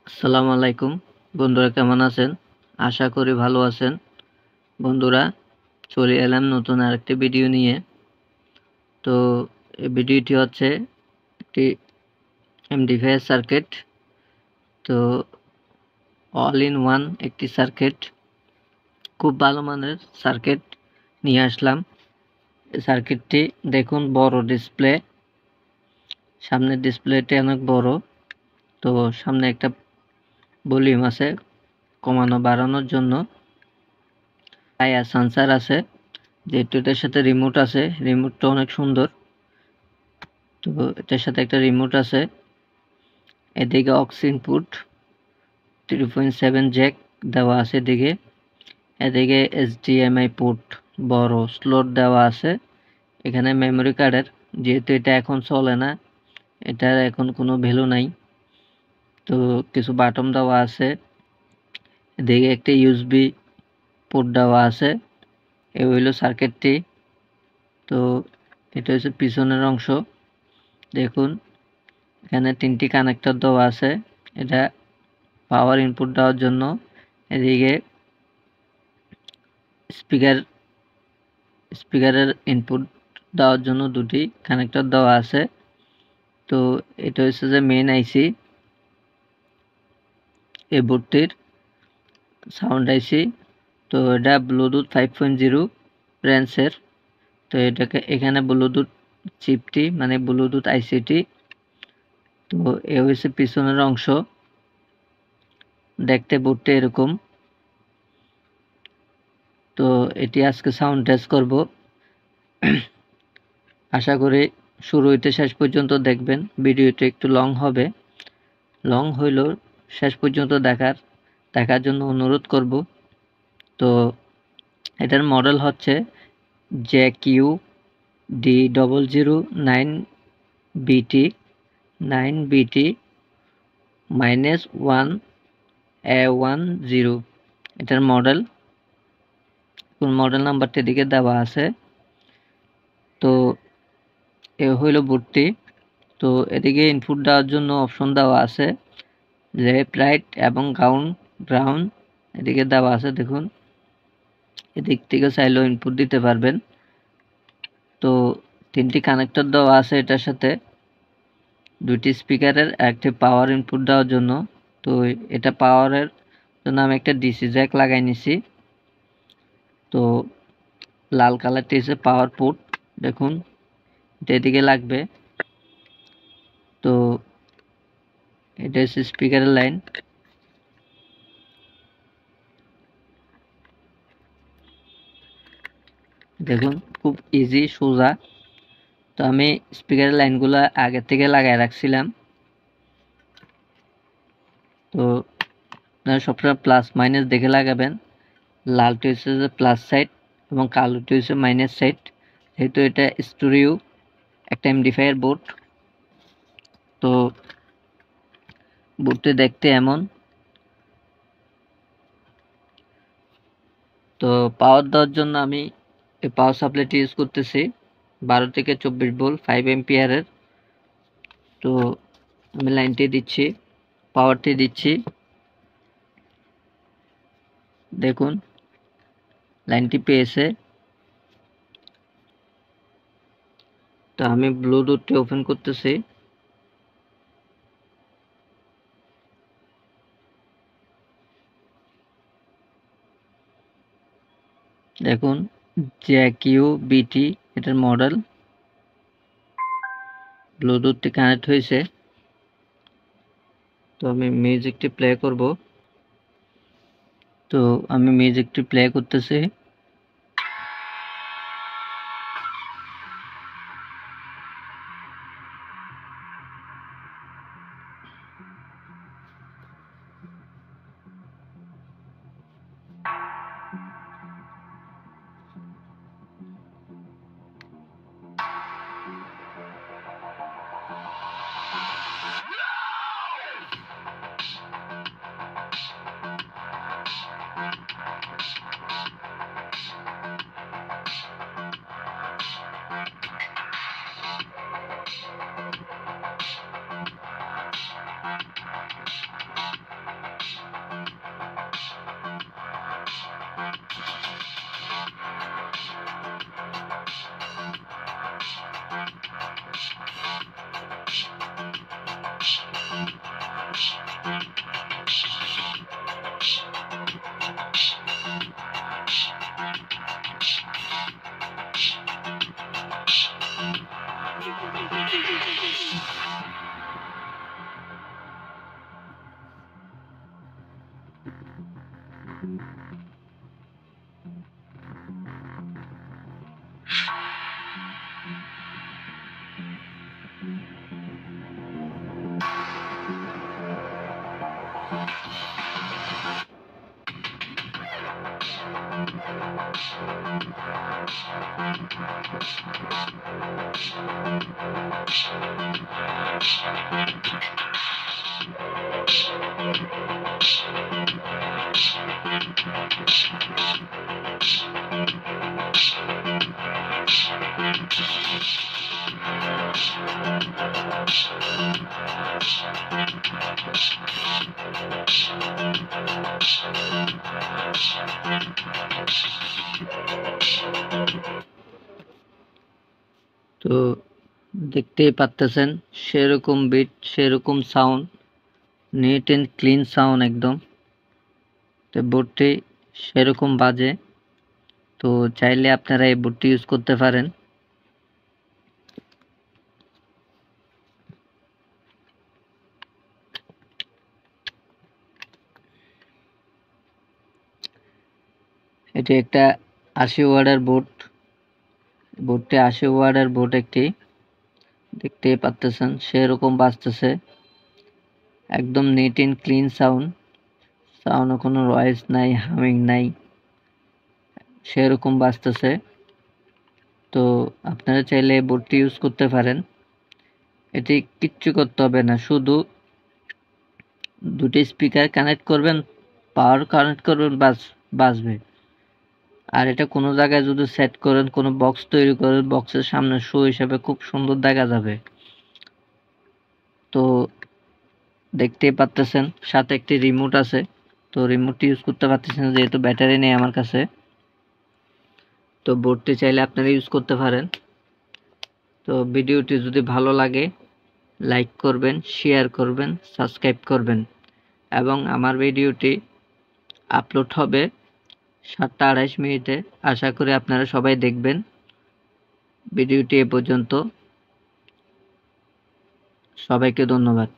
আসসালামু আলাইকুম বন্ধুরা, কেমন আছেন? আশা করি ভালো আছেন। বন্ধুরা, চলে এলাম নতুন আরেকটি ভিডিও নিয়ে। তো এই ভিডিওটি হচ্ছে একটি এমডিএফআই সার্কিট। তো অল ইন ওয়ান একটি সার্কিট, খুব ভালো মানের সার্কিট নিয়ে আসলাম। এই সার্কিটটি দেখুন, বড় ডিসপ্লে, সামনের ডিসপ্লেটি অনেক বড়। তো সামনে একটা ভলিউম আছে কমানো বাড়ানোর জন্য, সেন্সর আছে, যেহেতু এটার সাথে রিমোট আছে। রিমোটটা অনেক সুন্দর। তো এটার সাথে একটা রিমোট আছে। এদিকে অক্স ইনপুট 3.7 জ্যাক দেওয়া আছে এদিকে। এদিকে এইচডিএমআই পোর্ট বড় স্লট দেওয়া আছে। এখানে মেমোরি কার্ডের, যেহেতু এটা এখন চলে না, এটার এখন কোনো ভ্যালু নাই, তো কিছু বাটন দেওয়া আছে। এদিকে একটা ইউএসবি পোর্ট দেওয়া আছে। এই হইল সার্কিটটি। তো এটা হচ্ছে পিছনের অংশ। দেখুন, এখানে 3টি কানেক্টর দেওয়া আছে। এটা পাওয়ার ইনপুট দেওয়ার জন্য। এদিকে স্পিকারের ইনপুট দেওয়ার জন্য 2টি কানেক্টর দেওয়া আছে। তো এটা হচ্ছে যে মেইন আইসি, এই বোর্ডটির সাউন্ড আইসি। তো এটা ব্লুটুথ 5.0 রেঞ্জের। তো এটাকে এখানে ব্লুটুথ চিপটি, মানে ব্লুটুথ আইসিটি। তো এ হচ্ছে পিছনের অংশ। দেখতে বোর্ডটি এরকম। তো এটি আজকে সাউন্ড টেস্ট করব। আশা করি শুরু হইতে শেষ পর্যন্ত দেখবেন। ভিডিওটি একটু লং হবে, লং হইলেও শেষ পর্যন্ত দেখার জন্য অনুরোধ করব। তো এটার মডেল হচ্ছে JQ-D009BT 9BT-1A10। এটার মডেল, কোন মডেল নাম্বারটি এদিকে দেওয়া আছে। তো এ হইল বোর্ডটি। তো এদিকে ইনপুট দেওয়ার জন্য অপশন দেওয়া আছে, লেফট রাইট এবং গ্রাউন্ড এদিকে দেওয়া আছে। দেখুন, এদিক থেকে চাইলেও ইনপুট দিতে পারবেন। তো 3টি কানেক্টর দেওয়া আছে এটার সাথে, 2টি স্পিকারের, একটি পাওয়ার ইনপুট দেওয়ার জন্য। তো এটা পাওয়ারের জন্য আমি একটা ডিসি জ্যাক লাগাই নিছি। তো লাল কালারটি হচ্ছে পাওয়ার পোর্ট। দেখুন, এটা এদিকে লাগবে। তো এটা হচ্ছে স্পিকারের লাইন। দেখুন, খুব ইজি, সোজা। তো আমি স্পিকারের লাইনগুলো আগে থেকে লাগাই রাখছিলাম। তো সবসময় প্লাস মাইনাস দেখে লাগাবেন। লালটি হচ্ছে যে প্লাস সাইড এবং কালোটি হচ্ছে মাইনাস সাইড। যেহেতু এটা স্টুডিও একটা এমডিএফআই এর বোর্ড। তো বোর্ডটি দেখতে এমন। তো পাওয়ার দেওয়ার জন্য আমি এই পাওয়ার সাপ্লাইটি ইউজ করতেছি 12 থেকে 24 ভোল্ট 5 এম্পিয়ারের। তো আমি লাইনটি দিচ্ছি, পাওয়ারটি দিচ্ছি। দেখুন, লাইনটি পেয়েছে। তো আমি ব্লুটুথটি ওপেন করতেছি। দেখুন, JQ-BT এটার মডেল। ব্লুটুথটি কানেক্ট হয়েছে। তো আমি মিউজিকটি প্লে করব। তো আমি মিউজিকটি প্লে করতেছি। তো দেখতেই পাচ্ছেন সেরকম বিট, সেরকম sound, neat and clean sound একদম। তো বোর্ডটি সেরকম বাজে। তো চাইলে আপনারা এই বোর্ডটি ইউজ করতে পারেন। এটি একটা 80 ওয়াটের বোর্ড। বোর্ডটি 80 ওয়াটের বোর্ড একটি। দেখতেই পাচ্ছেন সেরকম বাজতেছে, একদম নিট এন্ড ক্লিন সাউন্ড। সাউন্ডে কোনো নয়েজ নাই, হামিং নাই, সেরকম বাজতেছে। তো আপনারা চাইলে বোর্ডটি ইউজ করতে পারেন। এটি কিচ্ছু করতে হবে না, শুধু দুটি স্পিকার কানেক্ট করবেন, পাওয়ার কানেক্ট করবেন, বাজবে। আর এটা কোনো জায়গায় যদি সেট করেন, কোনো বক্স তৈরি করেন, বক্সের সামনে শো হিসেবে খুব সুন্দর দেখা যাবে। তো দেখতেই পাচ্ছেন সাথে একটি রিমোট আছে। তো রিমোটটি ইউজ করতে পারতেছেন যেহেতু ব্যাটারি নেই আমার কাছে। তো বোর্ডটি চাইলে আপনারা ইউজ করতে পারেন। তো ভিডিওটি যদি ভালো লাগে লাইক করবেন, শেয়ার করবেন, সাবস্ক্রাইব করবেন। এবং আমার ভিডিওটি আপলোড হবে 7:28 আশা করি আপনারা সবাই দেখবেন। ভিডিওটি এ পর্যন্ত। সবাইকে ধন্যবাদ।